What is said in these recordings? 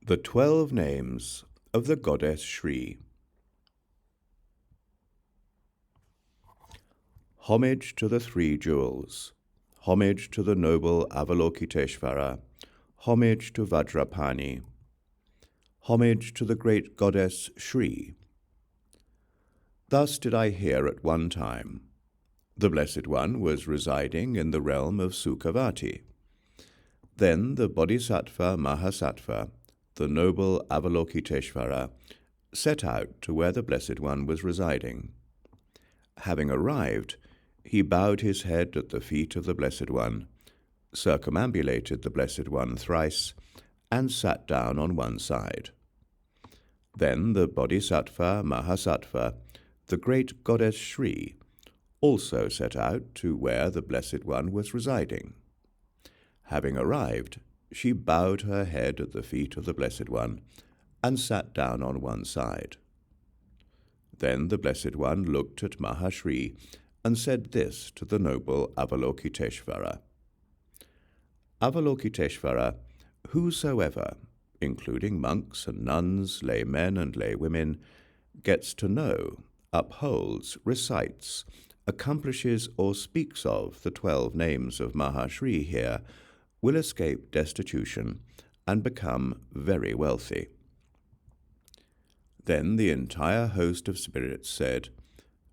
The 12 Names of the Goddess Śrī. Homage to the three jewels, homage to the noble Avalokiteśvara, homage to Vajrapani, homage to the great Goddess Śrī. Thus did I hear at one time. The Blessed One was residing in the realm of Sukhāvatī. Then the Bodhisattva Mahāśrī, the noble Avalokiteśvara, set out to where the Blessed One was residing. Having arrived, he bowed his head at the feet of the Blessed One, circumambulated the Blessed One thrice, and sat down on one side. Then the Bodhisattva Mahāśrī, the great Goddess Śrī, also set out to where the Blessed One was residing. Having arrived, she bowed her head at the feet of the Blessed One, and sat down on one side. Then the Blessed One looked at Mahāśrī, and said this to the noble Avalokiteśvara. Avalokiteśvara, whosoever, including monks and nuns, laymen and laywomen, gets to know, upholds, recites, accomplishes or speaks of the 12 names of Mahāśrī here, will escape destitution and become very wealthy. Then the entire host of spirits said,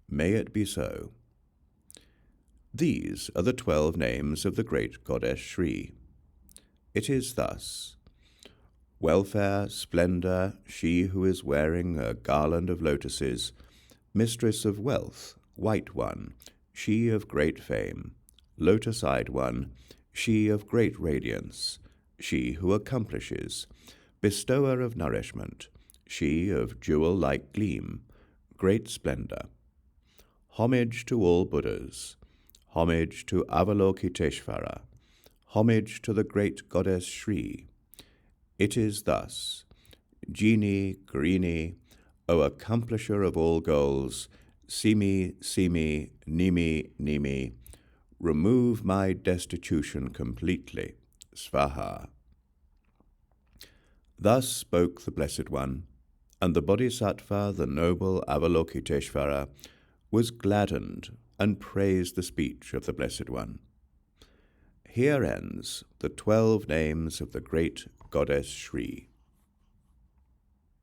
May it be so. These are the 12 names of the great Goddess Śrī. It is thus: welfare, splendor, she who is wearing a garland of lotuses, mistress of wealth, white one, she of great fame, lotus-eyed one, she of great radiance, she who accomplishes, bestower of nourishment, she of jewel-like gleam, great splendor. Homage to all Buddhas, homage to Avalokiteśvara, homage to the great Goddess Śrī. It is thus: Genie, Greenie, O accomplisher of all goals, Simi, Nimi, remove my destitution completely. Svaha. Thus spoke the Blessed One, and the Bodhisattva, the noble Avalokiteśvara, was gladdened and praised the speech of the Blessed One. Here ends the 12 names of the great Goddess Śrī.